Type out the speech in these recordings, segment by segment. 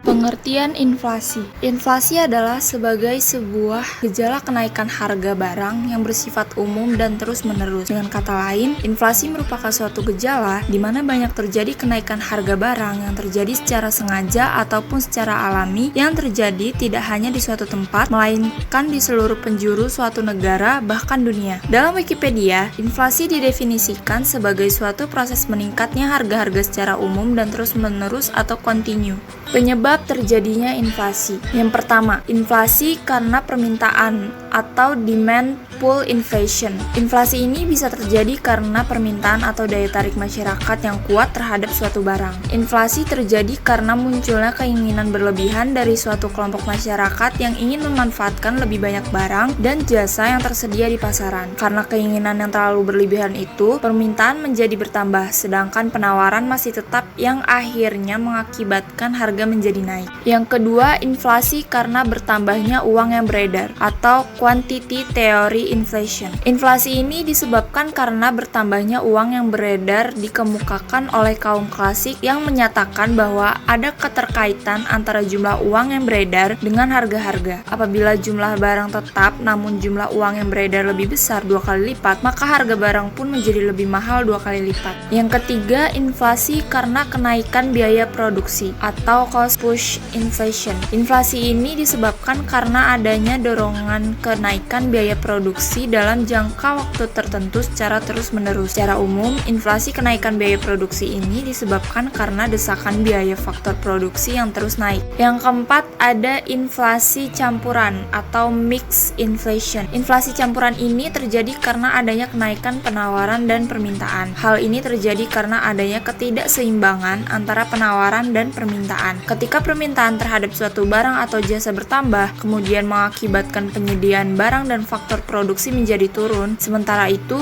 Pengertian inflasi. Inflasi adalah sebagai sebuah gejala kenaikan harga barang yang bersifat umum dan terus-menerus. Dengan kata lain, inflasi merupakan suatu gejala di mana banyak terjadi kenaikan harga barang yang terjadi secara sengaja ataupun secara alami yang terjadi tidak hanya di suatu tempat, melainkan di seluruh penjuru suatu negara, bahkan dunia. Dalam Wikipedia, inflasi didefinisikan sebagai suatu proses meningkatnya harga-harga secara umum dan terus-menerus atau kontinu. Penyebab terjadinya inflasi. Yang pertama, inflasi karena permintaan atau demand pull inflation. Inflasi ini bisa terjadi karena permintaan atau daya tarik masyarakat yang kuat terhadap suatu barang. Inflasi terjadi karena munculnya keinginan berlebihan dari suatu kelompok masyarakat yang ingin memanfaatkan lebih banyak barang dan jasa yang tersedia di pasaran. Karena keinginan yang terlalu berlebihan itu, permintaan menjadi bertambah, sedangkan penawaran masih tetap yang akhirnya mengakibatkan harga menjadi naik. Yang kedua, inflasi karena bertambahnya uang yang beredar atau quantity theory inflation. Inflasi ini disebabkan karena bertambahnya uang yang beredar dikemukakan oleh kaum klasik yang menyatakan bahwa ada keterkaitan antara jumlah uang yang beredar dengan harga-harga. Apabila jumlah barang tetap namun jumlah uang yang beredar lebih besar 2 kali lipat, maka harga barang pun menjadi lebih mahal 2 kali lipat. Yang ketiga, inflasi karena kenaikan biaya produksi atau cost push inflation. Inflasi ini disebabkan karena adanya dorongan kenaikan biaya produksi dalam jangka waktu tertentu secara terus-menerus. Secara umum, inflasi kenaikan biaya produksi ini disebabkan karena desakan biaya faktor produksi yang terus naik. Yang keempat, ada inflasi campuran atau mixed inflation. Inflasi campuran ini terjadi karena adanya kenaikan penawaran dan permintaan. Hal ini terjadi karena adanya ketidakseimbangan antara penawaran dan permintaan. Ketika permintaan terhadap suatu barang atau jasa bertambah, kemudian mengakibatkan penyediaan barang dan faktor produksi menjadi turun. Sementara itu,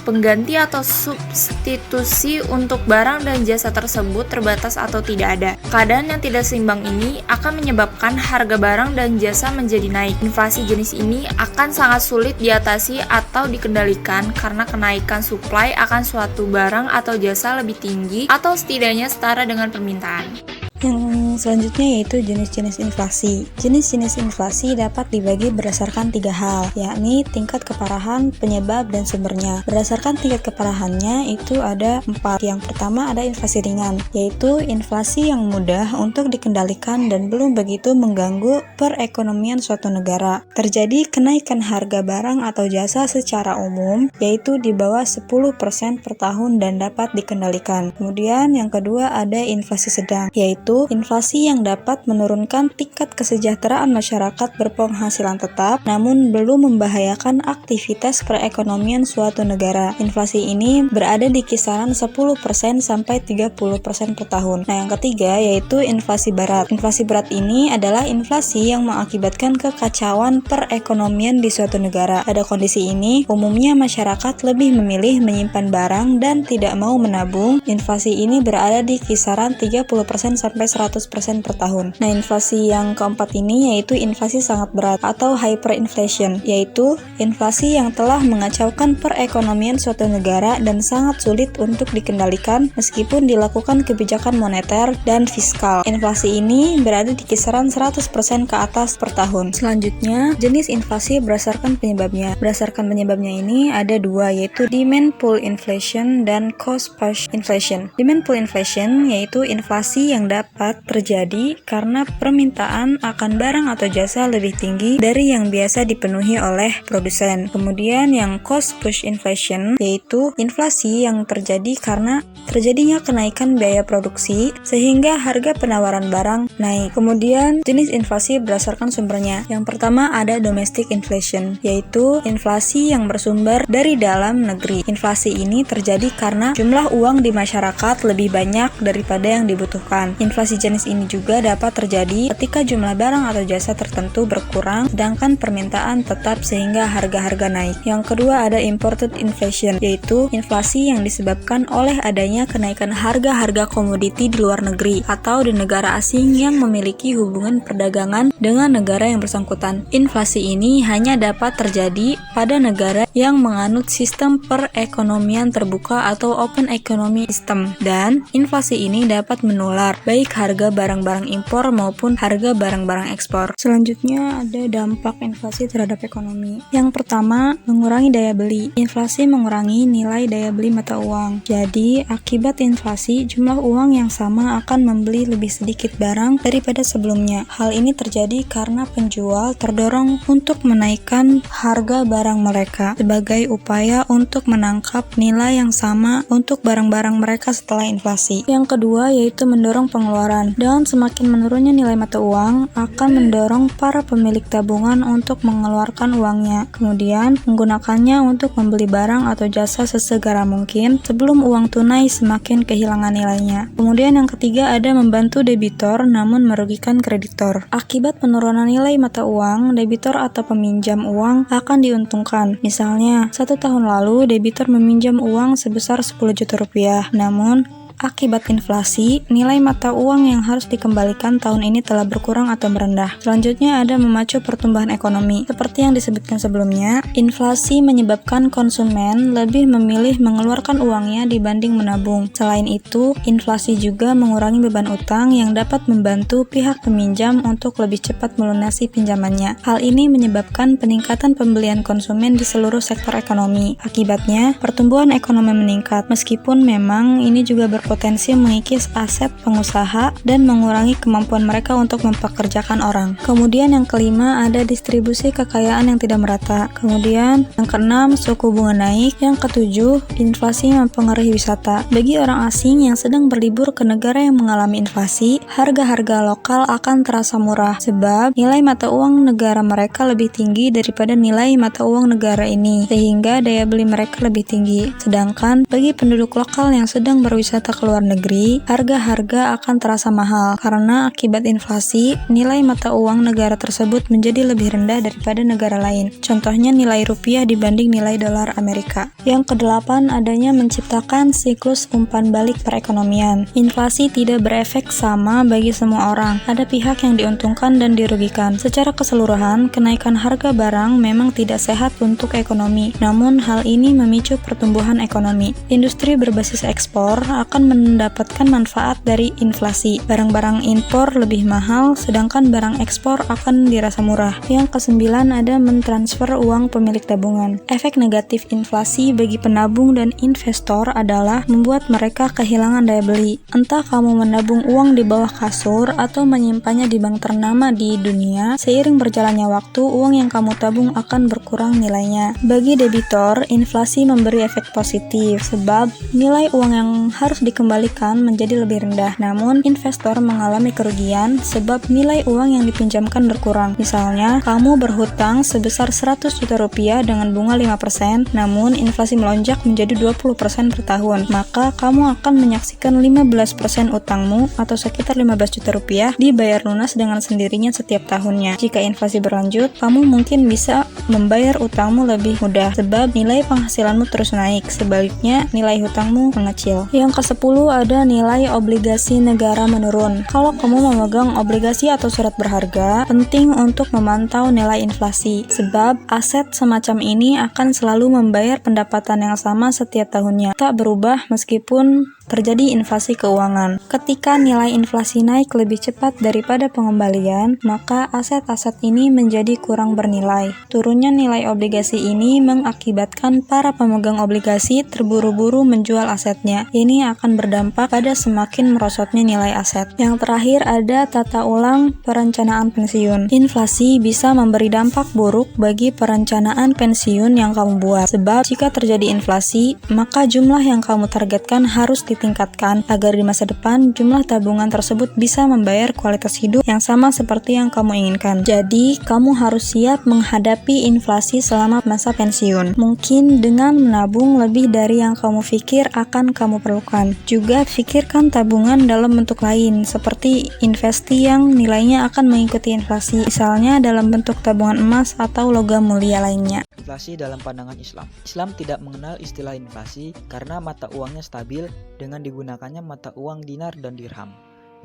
pengganti atau substitusi untuk barang dan jasa tersebut terbatas atau tidak ada. Keadaan yang tidak seimbang ini akan menyebabkan harga barang dan jasa menjadi naik. Inflasi jenis ini akan sangat sulit diatasi atau dikendalikan karena kenaikan supply akan suatu barang atau jasa lebih tinggi atau setidaknya setara dengan permintaan. Yang selanjutnya yaitu jenis-jenis inflasi. Jenis-jenis inflasi dapat dibagi berdasarkan 3 hal, yakni tingkat keparahan, penyebab, dan sumbernya. Berdasarkan tingkat keparahannya itu ada 4. Yang pertama ada inflasi ringan, yaitu inflasi yang mudah untuk dikendalikan dan belum begitu mengganggu perekonomian suatu negara. Terjadi kenaikan harga barang atau jasa secara umum, yaitu di bawah 10% per tahun dan dapat dikendalikan. Kemudian yang kedua ada inflasi sedang, yaitu inflasi yang dapat menurunkan tingkat kesejahteraan masyarakat berpenghasilan tetap, namun belum membahayakan aktivitas perekonomian suatu negara. Inflasi ini berada di kisaran 10% sampai 30% per tahun. Nah, yang ketiga yaitu inflasi berat. Inflasi berat ini adalah inflasi yang mengakibatkan kekacauan perekonomian di suatu negara. Pada kondisi ini, umumnya masyarakat lebih memilih menyimpan barang dan tidak mau menabung. Inflasi ini berada di kisaran 30% sampai 100% per tahun. Nah, inflasi yang keempat ini yaitu inflasi sangat berat atau hyperinflation, yaitu inflasi yang telah mengacaukan perekonomian suatu negara dan sangat sulit untuk dikendalikan meskipun dilakukan kebijakan moneter dan fiskal. Inflasi ini berada di kisaran 100% ke atas per tahun. Selanjutnya, jenis inflasi berdasarkan penyebabnya. Berdasarkan penyebabnya ini ada 2, yaitu demand pull inflation dan cost push inflation. Demand pull inflation yaitu inflasi yang dapat terjadi karena permintaan akan barang atau jasa lebih tinggi dari yang biasa dipenuhi oleh produsen. Kemudian yang cost push inflation yaitu inflasi yang terjadi karena terjadinya kenaikan biaya produksi sehingga harga penawaran barang naik. Kemudian jenis inflasi berdasarkan sumbernya. Yang pertama ada domestic inflation, yaitu inflasi yang bersumber dari dalam negeri. Inflasi ini terjadi karena jumlah uang di masyarakat lebih banyak daripada yang dibutuhkan. Inflasi jenis ini juga dapat terjadi ketika jumlah barang atau jasa tertentu berkurang sedangkan permintaan tetap sehingga harga-harga naik. Yang kedua ada imported inflation, yaitu inflasi yang disebabkan oleh adanya kenaikan harga-harga komoditi di luar negeri atau di negara asing yang memiliki hubungan perdagangan dengan negara yang bersangkutan. Inflasi ini hanya dapat terjadi pada negara yang menganut sistem perekonomian terbuka atau open economy system, dan inflasi ini dapat menular baik harga barang-barang impor maupun harga barang-barang ekspor. Selanjutnya ada dampak inflasi terhadap ekonomi. Yang pertama, mengurangi daya beli. Inflasi mengurangi nilai daya beli mata uang. Jadi, akibat inflasi, jumlah uang yang sama akan membeli lebih sedikit barang daripada sebelumnya. Hal ini terjadi karena penjual terdorong untuk menaikkan harga barang mereka sebagai upaya untuk menangkap nilai yang sama untuk barang-barang mereka setelah inflasi. Yang kedua yaitu mendorong pengeluaran. Dengan semakin menurunnya nilai mata uang akan mendorong para pemilik tabungan untuk mengeluarkan uangnya, kemudian menggunakannya untuk membeli barang atau jasa sesegera mungkin sebelum uang tunai semakin kehilangan nilainya. Kemudian yang ketiga ada membantu debitor namun merugikan kreditor. Akibat penurunan nilai mata uang, debitor atau peminjam uang akan diuntungkan. Misalnya, 1 tahun lalu debitor meminjam uang sebesar 10 juta rupiah, namun akibat inflasi, nilai mata uang yang harus dikembalikan tahun ini telah berkurang atau merendah. Selanjutnya ada memacu pertumbuhan ekonomi. Seperti yang disebutkan sebelumnya, inflasi menyebabkan konsumen lebih memilih mengeluarkan uangnya dibanding menabung. Selain itu, inflasi juga mengurangi beban utang yang dapat membantu pihak peminjam untuk lebih cepat melunasi pinjamannya. Hal ini menyebabkan peningkatan pembelian konsumen di seluruh sektor ekonomi. Akibatnya, pertumbuhan ekonomi meningkat. Meskipun memang ini juga berpotensi mengikis aset pengusaha dan mengurangi kemampuan mereka untuk mempekerjakan orang. Kemudian yang kelima ada distribusi kekayaan yang tidak merata. Kemudian yang keenam suku bunga naik. Yang ketujuh inflasi mempengaruhi wisata. Bagi orang asing yang sedang berlibur ke negara yang mengalami inflasi, harga-harga lokal akan terasa murah sebab nilai mata uang negara mereka lebih tinggi daripada nilai mata uang negara ini, sehingga daya beli mereka lebih tinggi. Sedangkan bagi penduduk lokal yang sedang berwisata ke luar negeri, harga-harga akan terasa mahal karena akibat inflasi, nilai mata uang negara tersebut menjadi lebih rendah daripada negara lain. Contohnya nilai rupiah dibanding nilai dolar Amerika. Yang kedelapan adanya menciptakan siklus umpan balik perekonomian. Inflasi tidak berefek sama bagi semua orang. Ada pihak yang diuntungkan dan dirugikan. Secara keseluruhan, kenaikan harga barang memang tidak sehat untuk ekonomi. Namun hal ini memicu pertumbuhan ekonomi. Industri berbasis ekspor akan mendapatkan manfaat dari inflasi. Barang-barang impor lebih mahal, sedangkan barang ekspor akan dirasa murah. Yang kesembilan ada mentransfer uang pemilik tabungan. Efek negatif inflasi bagi penabung dan investor adalah membuat mereka kehilangan daya beli. Entah kamu menabung uang di bawah kasur atau menyimpannya di bank ternama di dunia, seiring berjalannya waktu, uang yang kamu tabung akan berkurang nilainya. Bagi debitor, inflasi memberi efek positif, sebab nilai uang yang harus dikembalikan menjadi lebih rendah. Namun, investor mengalami kerugian sebab nilai uang yang dipinjamkan berkurang. Misalnya, kamu berhutang sebesar 100 juta rupiah dengan bunga 5%, namun inflasi melonjak menjadi 20% per tahun. Maka, kamu akan menyaksikan 15% utangmu atau sekitar 15 juta rupiah dibayar lunas dengan sendirinya setiap tahunnya. Jika inflasi berlanjut, kamu mungkin bisa membayar utangmu lebih mudah sebab nilai penghasilanmu terus naik. Sebaliknya, nilai hutangmu mengecil. Yang ke-10 ada nilai obligasi negara menurun. Kalau kamu memegang obligasi atau surat berharga, penting untuk memantau nilai inflasi, sebab aset semacam ini akan selalu membayar pendapatan yang sama setiap tahunnya, tak berubah meskipun terjadi inflasi keuangan. Ketika nilai inflasi naik lebih cepat daripada pengembalian, maka aset-aset ini menjadi kurang bernilai. Turunnya nilai obligasi ini mengakibatkan para pemegang obligasi terburu-buru menjual asetnya. Ini akan berdampak pada semakin merosotnya nilai aset. Yang terakhir ada tata ulang perencanaan pensiun. Inflasi bisa memberi dampak buruk bagi perencanaan pensiun yang kamu buat. Sebab jika terjadi inflasi, maka jumlah yang kamu targetkan harus ditingkatkan agar di masa depan jumlah tabungan tersebut bisa membayar kualitas hidup yang sama seperti yang kamu inginkan. Jadi, kamu harus siap menghadapi inflasi selama masa pensiun. Mungkin dengan menabung lebih dari yang kamu pikir akan kamu perlukan. Juga pikirkan tabungan dalam bentuk lain, seperti investasi yang nilainya akan mengikuti inflasi, misalnya dalam bentuk tabungan emas atau logam mulia lainnya. Inflasi dalam pandangan Islam. Islam tidak mengenal istilah inflasi karena mata uangnya stabil dengan digunakannya mata uang dinar dan dirham.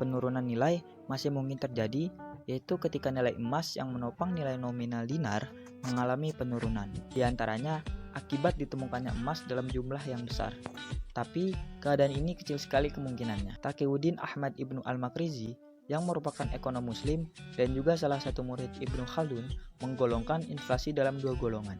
Penurunan nilai masih mungkin terjadi, yaitu ketika nilai emas yang menopang nilai nominal dinar mengalami penurunan. Di antaranya akibat ditemukannya emas dalam jumlah yang besar. Tapi keadaan ini kecil sekali kemungkinannya. Taqiyuddin Ahmad Ibnu Al-Makrizi yang merupakan ekonom muslim dan juga salah satu murid Ibnu Khaldun menggolongkan inflasi dalam dua golongan,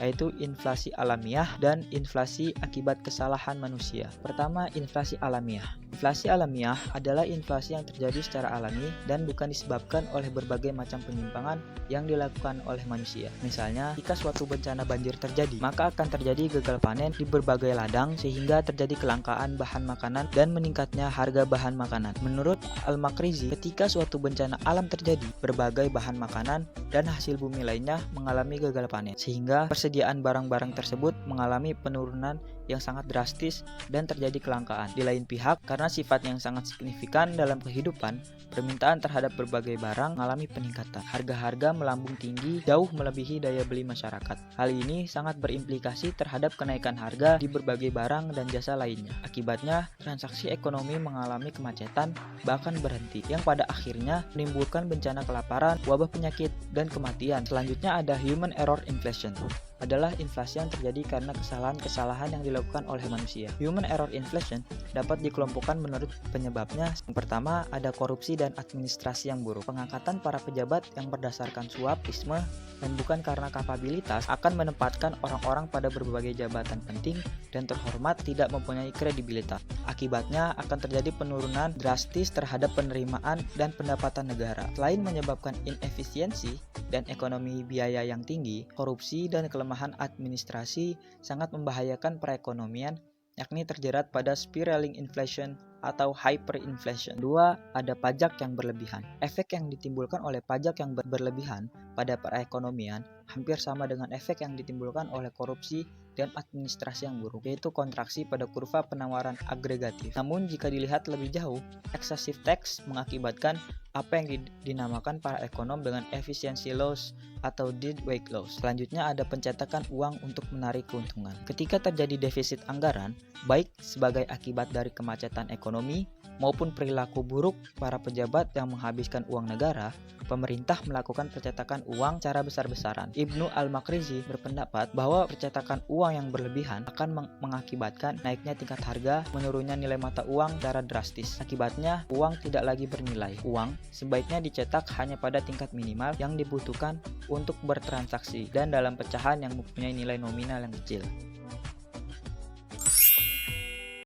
yaitu inflasi alamiah dan inflasi akibat kesalahan manusia. Pertama, inflasi alamiah. Inflasi alamiah adalah inflasi yang terjadi secara alami dan bukan disebabkan oleh berbagai macam penyimpangan yang dilakukan oleh manusia. Misalnya, jika suatu bencana banjir terjadi, maka akan terjadi gagal panen di berbagai ladang sehingga terjadi kelangkaan bahan makanan dan meningkatnya harga bahan makanan. Menurut Al-Makrizi, ketika suatu bencana alam terjadi, berbagai bahan makanan dan hasil bumi lainnya mengalami gagal panen, sehingga persediaan barang-barang tersebut mengalami penurunan yang sangat drastis dan terjadi kelangkaan. Di lain pihak, karena sifat yang sangat signifikan dalam kehidupan, permintaan terhadap berbagai barang mengalami peningkatan. Harga-harga melambung tinggi jauh melebihi daya beli masyarakat. Hal ini sangat berimplikasi terhadap kenaikan harga di berbagai barang dan jasa lainnya. Akibatnya, transaksi ekonomi mengalami kemacetan, bahkan berhenti, yang pada akhirnya menimbulkan bencana kelaparan, wabah penyakit, dan kematian. Selanjutnya ada human error inflation. Adalah inflasi yang terjadi karena kesalahan-kesalahan yang dilakukan oleh manusia. Human error inflation dapat dikelompokkan menurut penyebabnya. Yang pertama, ada korupsi dan administrasi yang buruk. Pengangkatan para pejabat yang berdasarkan suap, isme, dan bukan karena kapabilitas akan menempatkan orang-orang pada berbagai jabatan penting dan terhormat tidak mempunyai kredibilitas. Akibatnya akan terjadi penurunan drastis terhadap penerimaan dan pendapatan negara. Selain menyebabkan inefisiensi dan ekonomi biaya yang tinggi, korupsi dan kelemahan administrasi sangat membahayakan perekonomian, yakni terjerat pada spiraling inflation atau hyperinflation. Dua, ada pajak yang berlebihan. Efek yang ditimbulkan oleh pajak yang berlebihan pada perekonomian hampir sama dengan efek yang ditimbulkan oleh korupsi dan administrasi yang buruk, yaitu kontraksi pada kurva penawaran agregatif. Namun jika dilihat lebih jauh, excessive tax mengakibatkan apa yang dinamakan para ekonom dengan efficiency loss atau dead weight loss. Selanjutnya ada pencetakan uang untuk menarik keuntungan. Ketika terjadi defisit anggaran, baik sebagai akibat dari kemacetan ekonomi maupun perilaku buruk para pejabat yang menghabiskan uang negara, pemerintah melakukan percetakan uang secara besar-besaran. Ibnu Al-Makrizi berpendapat bahwa percetakan uang yang berlebihan akan mengakibatkan naiknya tingkat harga, menurunnya nilai mata uang secara drastis. Akibatnya, uang tidak lagi bernilai. Uang sebaiknya dicetak hanya pada tingkat minimal yang dibutuhkan untuk bertransaksi dan dalam pecahan yang mempunyai nilai nominal yang kecil.